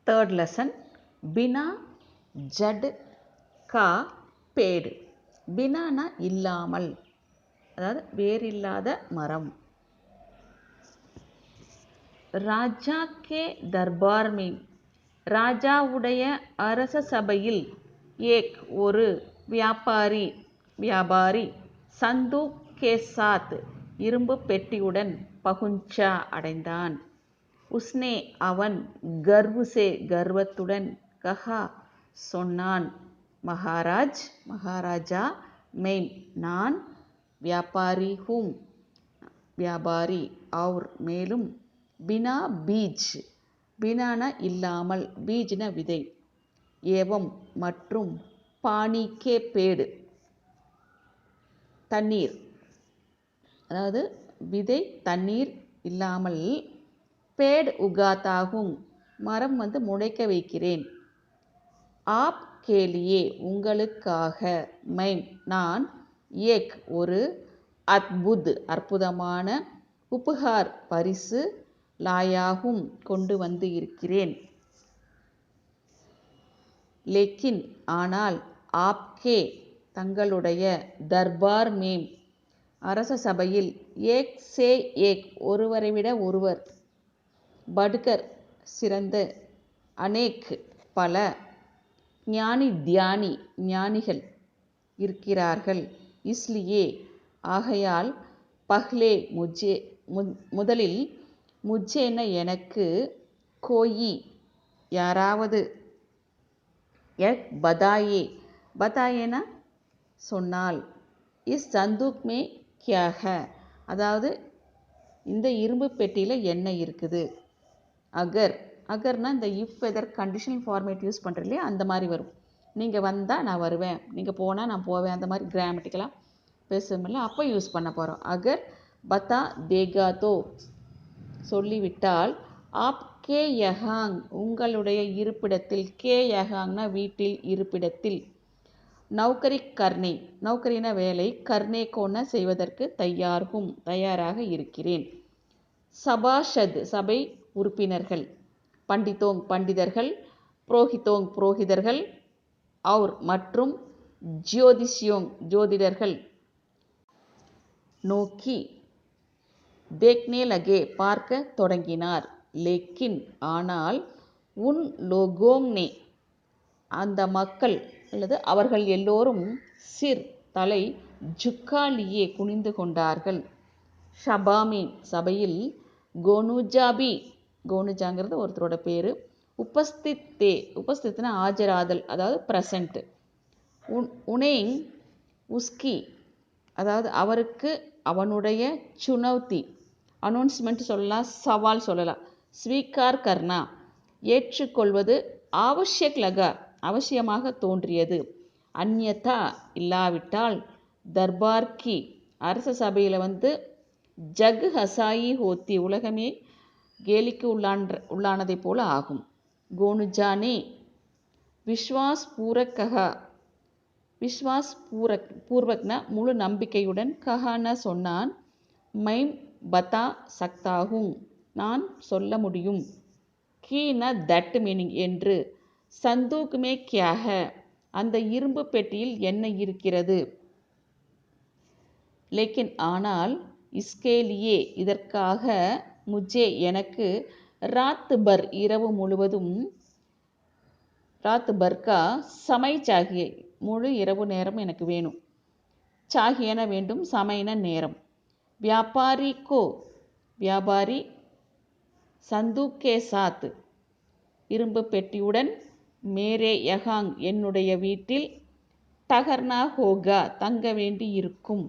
Third lesson, பினா Z கா pad. பினானா இல்லாமல், அதாவது வேறில்லாத மரம். ராஜா கே தர்பார் மேம், ராஜாவுடைய அரச சபையில், ஏக் ஒரு வியாபாரி சந்தூக் கே சாத் இரும்பு பெட்டியுடன் பகுஞ்சா அடைந்தான். உஸ்னே அவன் கர்வ் கர்வத்துடன் கஹா சொன்னான், மகாராஜா மெய்ம் நான் வியாபாரி और மேலும் பினா பீஜ், பினானா இல்லாமல், பீஜ்னா விதை, ஏவம் மற்றும் பானி கே பேடு தண்ணீர், அதாவது விதை தண்ணீர் இல்லாமல், பேட் உகாத்தாகும் மரம் முளைக்க வைக்கிறேன். ஆப் கேலியே உங்களுக்காக, மைம் நான், ஏக் ஒரு அற்புதமான, உபகார் பரிசு, லாயாகும் கொண்டு வந்து இருக்கிறேன். லேக்கின் ஆனால், ஆப்கே தங்களுடைய, தர்பார் மேம் அரச சபையில், ஏக் ஒருவரை விட ஒருவர், பட்கர் சிறந்த, அனேக் பல, ஞானிகள் இருக்கிறார்கள். இஸ்லியே ஆகையால், பஹ்லே முதலில், முஜ்ஜேன எனக்கு, கோயி யாராவது, எக் பதாயேனா சொன்னால், இஸ் சந்தூக் மே கியா ஹை, அதாவது இந்த இரும்பு பெட்டியில் என்ன இருக்குது. அகர்னா இந்த if whether conditional format use பண்ணுறது இல்லையா, அந்த மாதிரி வரும். நீங்கள் வந்தால் நான் வருவேன், நீங்கள் போனால் நான் போவேன், அந்த மாதிரி கிராமட்டிக்கலாக பேசுமில்ல, அப்போ யூஸ் பண்ண போகிறோம். அகர் பத்தா தேகா தோ சொல்லிவிட்டால், ஆப் கே யஹாங் உங்களுடைய இருப்பிடத்தில், கே யஹாங்னா வீட்டில், இருப்பிடத்தில், நௌகரினா வேலை, கர்னே கோன செய்வதற்கு, தயாராக இருக்கிறேன். சபாஷத் சபை உறுப்பினர்கள், பண்டிதர்கள், புரோகிதர்கள், और மற்றும் ஜோதிடர்கள், நோக்கி, தேக்னே லகே பார்க்க தொடங்கினார். லேக்கின் ஆனால், உன் லோகோங் நே அந்த மக்கள் அல்லது அவர்கள் எல்லோரும், சிர் தலை, ஜுக்கா லியே குனிந்து கொண்டார்கள். ஷபாமி சபையில், கோனுஜாங்கிறது ஒருத்தரோட பேர், உபஸ்தித்னா ஆஜராதல், அதாவது பிரசன்ட். உனேங் உஸ்கி அதாவது அவருக்கு, அவனுடைய, சுனௌத்தி அனௌன்ஸ்மெண்ட் சொல்லலாம், சவால் சொல்லலாம். ஸ்வீகார் கர்னா ஏற்றுக்கொள்வது, ஆவஷ்யக் லகா அவசியமாக தோன்றியது. அந்யதா இல்லாவிட்டால், தர்பார் கி அரச சபையில் ஜக் ஹசாயி ஹோத்தி உலகமே கேலிக்கு உள்ளானதை போல ஆகும். கோனுஜானே பூர்வக்னா முழு நம்பிக்கையுடன், கஹானா சொன்னான், மைம் பதா சக்தாகும் நான் சொல்ல முடியும், கீனா தட் மீனிங் என்று, சந்தூக் மே கியா ஹை அந்த இரும்பு பெட்டியில் என்ன இருக்கிறது. லேக்கின் ஆனால், இஸ்கே லியே இதற்காக, முஜே எனக்கு, ராத் பர் இரவு முழுவதும், ராத் பர்கா சமை சாகியே முழு இரவு நேரம் எனக்கு வேணும். சாகியன வேண்டும், சமைன நேரம். வியாபாரி சந்தூக் கே சாத் இரும்பு பெட்டியுடன், மேரே யஹாங் என்னுடைய வீட்டில், டகர்னா ஹோகா தங்க வேண்டி இருக்கும்.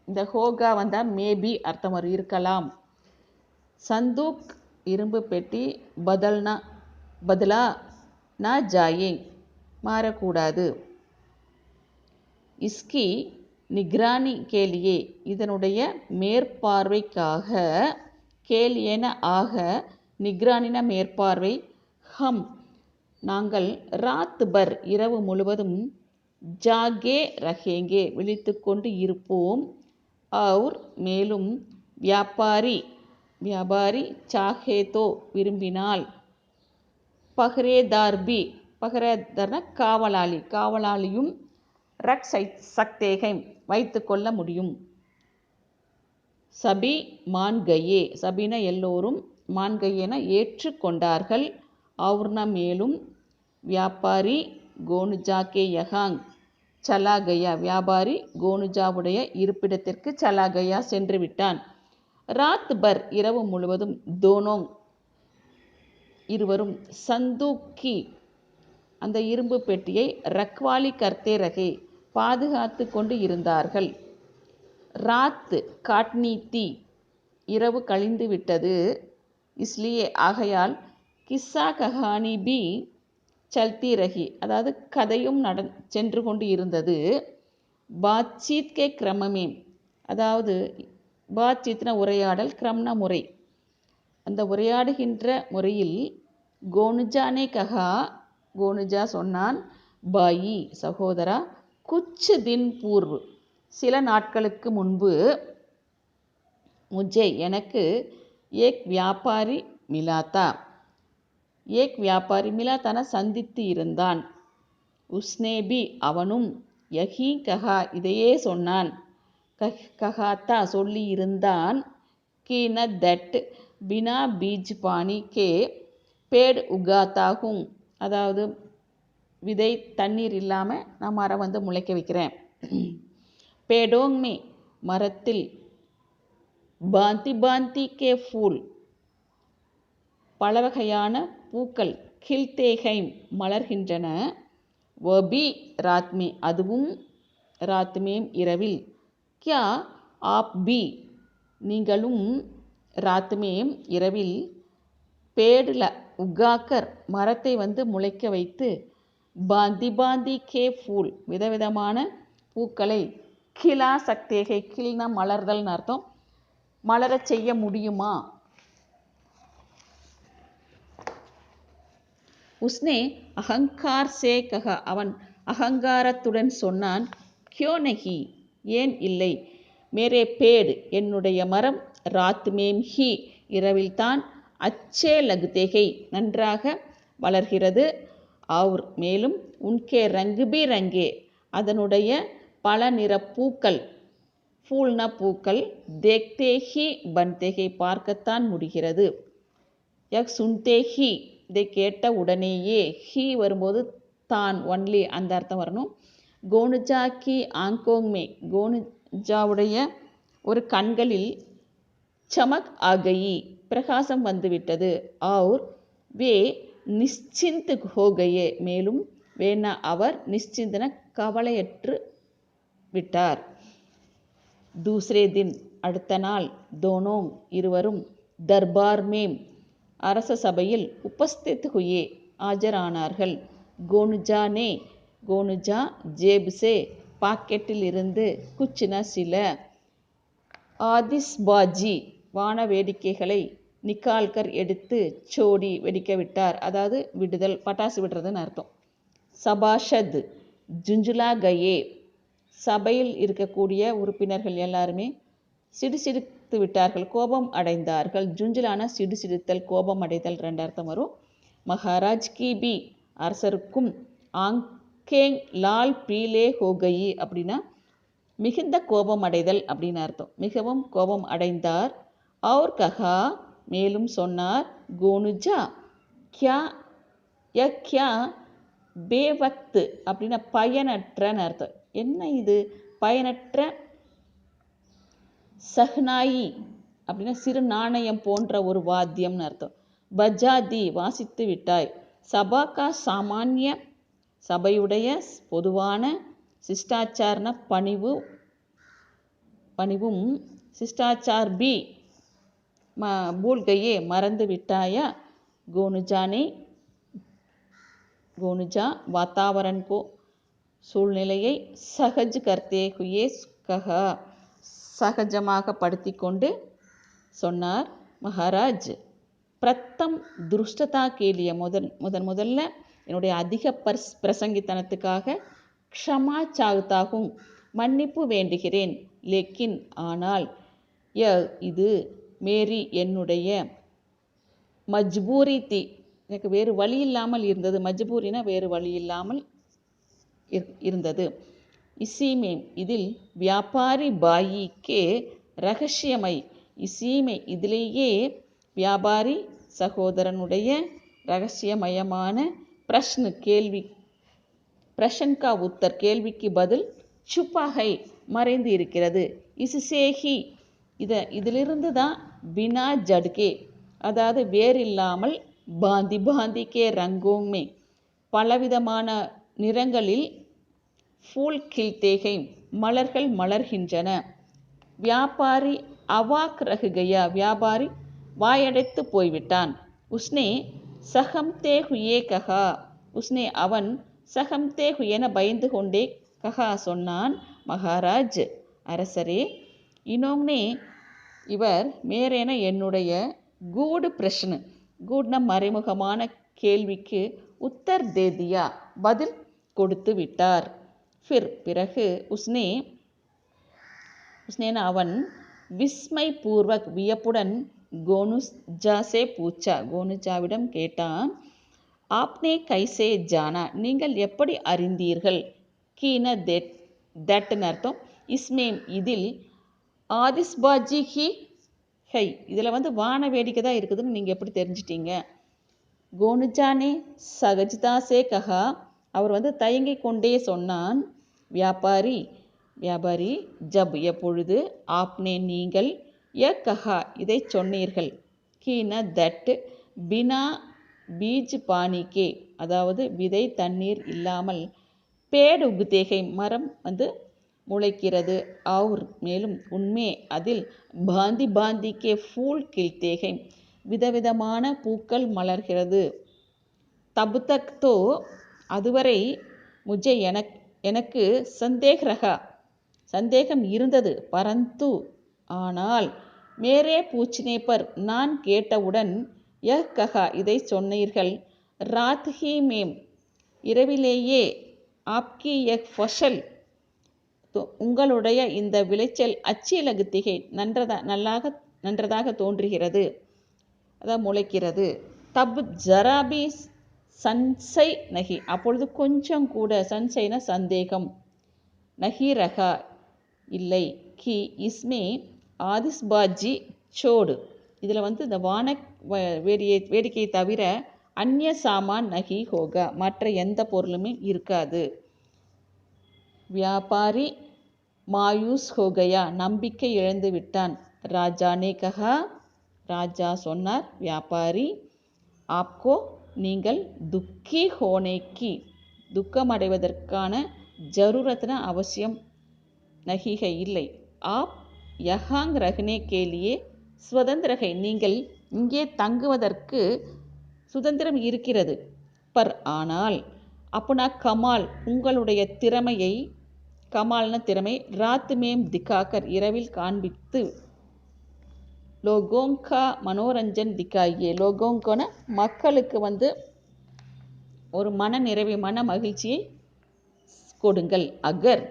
இந்த ஹோகா வந்தால் மேபி அர்த்தம் வரும், இருக்கலாம். சந்தூக் இரும்பு பெட்டி, பதலா நா ஜாயே மாறக்கூடாது. இஸ்கி நிக்ரானி கேலியே இதனுடைய மேற்பார்வைக்காக, கேலியேன ஆக, நிக்ரானின மேற்பார்வை, ஹம் நாங்கள், ராத் பர் இரவு முழுவதும், ஜாகே ரஹேங்கே விழித்து கொண்டு இருப்போம். और மேலும், வியாபாரி சாஹே தோ விரும்பினால், பஹ்ரேதார் பி, பஹ்ரேதார்னா காவலாளி, காவலாளியும் ரக் சக்தேகை வைத்து கொள்ள முடியும். சபி மான்கையே, சபின எல்லோரும், மான்கையேன ஏற்றுக்கொண்டார்கள். அவுர்ண மேலும் வியாபாரி கோனுஜா கே யஹாங் சலா கயா, வியாபாரி கோனுஜாவுடைய இருப்பிடத்திற்கு சலா கயா சென்று விட்டான். ராத் பர் இரவு முழுவதும் தோனோங் இருவரும் சந்தூக்கி அந்த இரும்பு பெட்டியை ரக்வாலி கர்த்தே ரகே பாதுகாத்து கொண்டு இருந்தார்கள். ராத் காட்னி தி இரவு கழிந்து விட்டது. இஸ்லியே ஆகையால் கிஸ்ஸா கஹானி பி சல்தி ரஹி, அதாவது கதையும் சென்று கொண்டு இருந்தது. பாத்சீத் கே கிரமமே, அதாவது பாத்சீத்னா உரையாடல், கிரம்னா முறை, அந்த உரையாடுகின்ற முறையில் கோனுஜானே கஹா, கோனுஜா சொன்னான், பாயி சகோதரா, குச் தின் பூர்வ் சில நாட்களுக்கு முன்பு, முஜே எனக்கு, ஏக் வியாபாரி மிலாத்தா, ஏக் வியாபாரி மிலாத்தான சந்தித்து இருந்தான். உஸ்னேபி அவனும், யஹி கஹா இதையே சொன்னான், கஹாத்தா சொல்லி இருந்தான், கீன தட் பினா பீஜ் பானி கே பேட் உகாத்தாகும், அதாவது விதை தண்ணீர் இல்லாமல் நான் மரம் வந்து முளைக்க வைக்கிறேன். பேடோங் மே மரத்தில், பாந்தி பாந்தி கே ஃபூல் பல வகையான பூக்கள், கில்தேகைம் மலர்கின்றன. வபி ராத்மே அதுவும், ராத்மேம் இரவில், கியா ஆப் பி நீங்களும், ராத்மேம் இரவில், பேடுல உகாக்கர் மரத்தை வந்து முளைக்க வைத்து, பாந்தி பாந்தி கே ஃபூல் விதவிதமான பூக்களை, கிலா சக்தேகை, கில்னா மலர்தல்னு அர்த்தம், மலரச் செய்ய முடியுமா? உஸ்னே அகங்கார் சே கஹா அவன் அகங்காரத்துடன் சொன்னான், கியோ நஹி ஏன் இல்லை, மேரே பேடு என்னுடைய மரம், ராத் மேம் ஹி இரவில்தான், அச்சே லகுதேகை நன்றாக வளர்கிறது. அவுர் மேலும், உன்கே ரங்கு பி ரங்கே அதனுடைய பல நிற பூக்கள், ஃபூல்னா பூக்கள், தேக்தே ஹி பன்தேகை பார்க்கத்தான் முடிகிறது. யக் சுன்தே ஹி இதை கேட்ட உடனேயே, ஹி வரும்போது தான் ஒன்லி அந்த அர்த்தம் வரணும். கோனுஜா கி ஆங்கோங் மே கோனுஜாவுடைய ஒரு கண்களில், சமக் ஆகயி பிரகாசம் வந்துவிட்டது. அவுர் வே நிச்சிந்த் ஹோகயே மேலும் வேணா அவர் நிச்சிந்தன கவலையற்று விட்டார். தூசரே தின் அடுத்த நாள், தோனோங் இருவரும், தர்பார் மேம் அரச சபையில், உபஸ்தித் ஹுயே ஆஜரானார்கள். கோனுஜா நே கோனுஜா ஜேப் சே பாக்கெட்டில் இருந்து, குச்சின சில, ஆதிஸ்பாஜி வான வேடிக்கைகளை, நிக்கால்கர் எடுத்து, சோடி வெடிக்க விட்டார், அதாவது விடுதல், பட்டாசு விடுறதுன்னு அர்த்தம். சபாஷத் ஜுஞ்சுலா கயே சபையில் இருக்கக்கூடிய உறுப்பினர்கள் எல்லாருமே சிடுசிடுத்து விட்டார்கள், கோபம் அடைந்தார்கள். ஜுஞ்சுலான சிடுசிடுத்தல், கோபம் அடைதல் ரெண்டு அர்த்தம் வரும். மகாராஜ் கி பி அரசருக்கும், ஆங்கேங் லால் பீலே ஹோகயி அப்படின்னா மிகுந்த கோபம் அடைதல் அப்படின்னு அர்த்தம், மிகவும் கோபம் அடைந்தார். அவுர் கஹா மேலும் சொன்னார், கோனுஜா கியா யக்யா பேவக்து அப்படின்னா பயனற்றன்னு அர்த்தம். என்ன இது பயனற்ற, சஹ்னாயி அப்படின்னா சிறு நாணயம் போன்ற ஒரு வாத்தியம்னு அர்த்தம். பஜாதி வாசித்து விட்டாய். சபா கா சாமானிய சபையுடைய பொதுவான, சிஷ்டாச்சார்ன பணிவும், சிஷ்டாச்சார் பி பூல்கையே மறந்து விட்டாயா. கோனுஜானே கோனுஜா வாத்தாவரன் கோ சூழ்நிலையை, சகஜ் கர்த்தே ஹுயே கஹா சகஜமாக படுத்தி கொண்டு சொன்னார். மகாராஜ் பிரத்தம் துருஷ்டதா கேலிய முதல்ல என்னுடைய அதிக பிரசங்கித்தனத்துக்காக, க்ஷமா சாகுத்தாகும் மன்னிப்பு வேண்டுகிறேன். லேக்கின் ஆனால், இது மேரி என்னுடைய, மஜ்பூரி தி எனக்கு வேறு வழி இல்லாமல் இருந்தது. மஜ்பூரினா வேறு வழி இல்லாமல் இருந்தது. இசீமே இதில் வியாபாரி பாயிக்கே ரகசியமை. இசீமே இதிலேயே வியாபாரி சகோதரனுடைய ரகசியமயமான பிரஷ்ன கேள்வி, பிரஷன் கா உத்தர் கேள்விக்கு பதில் சுப்பாகை மறைந்து இருக்கிறது. இசுசேஹி இதிலிருந்து தான் பினா ஜட்கே அதாவது வேறில்லாமல் பாந்தி பாந்திக்கே ரங்கோமே பலவிதமான நிறங்களில் ஃபூல் கில்தேகை மலர்கள் மலர்கின்றன. வியாபாரி அவாக் ரகுகையா வியாபாரி வாயடைத்து போய்விட்டான். உஸ்னே சகம்தே ஹுயே கஹா உஸ்னே அவன் சகம்தே ஹுயென பயந்து கொண்டே கஹா சொன்னான். மகாராஜ் அரசரே, இனோங்னே இவர் மேரேன என்னுடைய கூடு பிரஷ்ன கூட்ன மறைமுகமான கேள்விக்கு உத்தர் தேதியா பதில் கொடுத்து விட்டார். பிறகு உஸ்னேன அவன் விஸ்மை பூர்வக் வியப்புடன் கோனுஜாசே பூச்சா கோனுஜாவிடம் கேட்டான். ஆப்னே கைசே ஜானா நீங்கள் எப்படி அறிந்தீர்கள்? கீன தட்னு அர்த்தம். இஸ்மேம் இதில் ஆதிஸ்பாஜி ஹி ஹை இதில் வான வேடிக்கை தான் இருக்குதுன்னு நீங்கள் எப்படி தெரிஞ்சிட்டீங்க? கோனுஜானே சகஜிதாசே கஹா அவர் தயங்கி கொண்டே சொன்னான். வியாபாரி ஜப் எப்பொழுது, ஆப்னே நீங்கள், கஹா இதை சொன்னீர்கள், கீன தட் பினா பீஜ் பானிக்கே அதாவது விதை தண்ணீர் இல்லாமல் பேடு உகுதேகை மரம் முளைக்கிறது. அவுர் மேலும் உண்மே அதில் பாந்தி பாந்திக்கே ஃபூல் கில்தேகை விதவிதமான பூக்கள் மலர்கிறது. தப் தக் தோ அதுவரை முஜே எனக்கு சந்தேகம் இருந்தது. பரந்து ஆனால் மேரே பூச்சினே பர் நான் கேட்டவுடன் கஹா இதை சொன்னீர்கள். ராத் ஹி மேம் இரவிலேயே ஆப்கி ஃபஷல் உங்களுடைய இந்த விளைச்சல் அச்சி லகுத்திகை நன்றதாக தோன்றுகிறது, அதான் முளைக்கிறது. தப் ஜராபி சன்சை நகி அப்பொழுது கொஞ்சம் கூட, சன்சைன சந்தேகம், நகி ரகா இல்லை, கி இஸ்மே ஆதிஸ்பாஜி சோடு இதில் இந்த வான வேடிக்கையை தவிர அந்நிய சாமான் நகி ஹோகா மற்ற எந்த பொருளுமே இருக்காது. வியாபாரி மாயூஸ் ஹோகயா நம்பிக்கை இழந்து விட்டான். ராஜானே கஹா ராஜா சொன்னார். வியாபாரி ஆப்கோ நீங்கள் துக்கி ஹோனேக்கி துக்கமடைவதற்கான ஜரூரத்ன அவசியம் நகிகை இல்லை. ஆப் யஹாங் ரஹ்னே கேலியே ஸ்வதந்திரகை நீங்கள் இங்கே தங்குவதற்கு சுதந்திரம் இருக்கிறது. பர் ஆனால் அப்புனா கமால் உங்களுடைய திறமையை, கமால்ன திறமை, ராத் மேம் திகாக்கர் இரவில் காண்பித்து, லோகோங்கா மனோரஞ்சன் திகாயே லோகோங்கோன மக்களுக்கு ஒரு மன நிறைவை மன மகிழ்ச்சியை கொடுங்கள். அகர்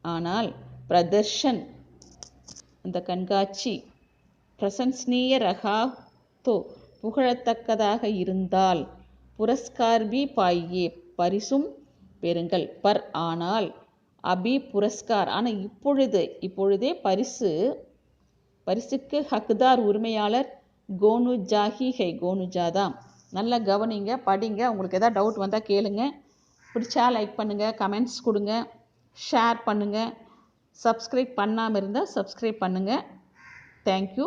ஆனால் பிரதர்ஷன் அந்த கண்காட்சி பிரசன்ஸ்னீய ரகா தோ புகழத்தக்கதாக இருந்தால், புரஸ்கார் பி பாயே பரிசும் பெறுங்கள். பர் ஆனால் அபி புரஸ்கார் ஆனால் இப்பொழுதே பரிசுக்கு ஹக்தார் உரிமையாளர் கோனுஜாஹி ஹை கோனுஜாதான். நல்லா கவனிங்க, படிங்க. உங்களுக்கு எதாவது டவுட் வந்தால் கேளுங்க. பிடிச்சா லைக் பண்ணுங்கள், கமெண்ட்ஸ் கொடுங்க, ஷேர் பண்ணுங்கள். சப்ஸ்கிரைப் பண்ணாமல் இருந்தால் சப்ஸ்கிரைப் பண்ணுங்கள். தேங்க்யூ.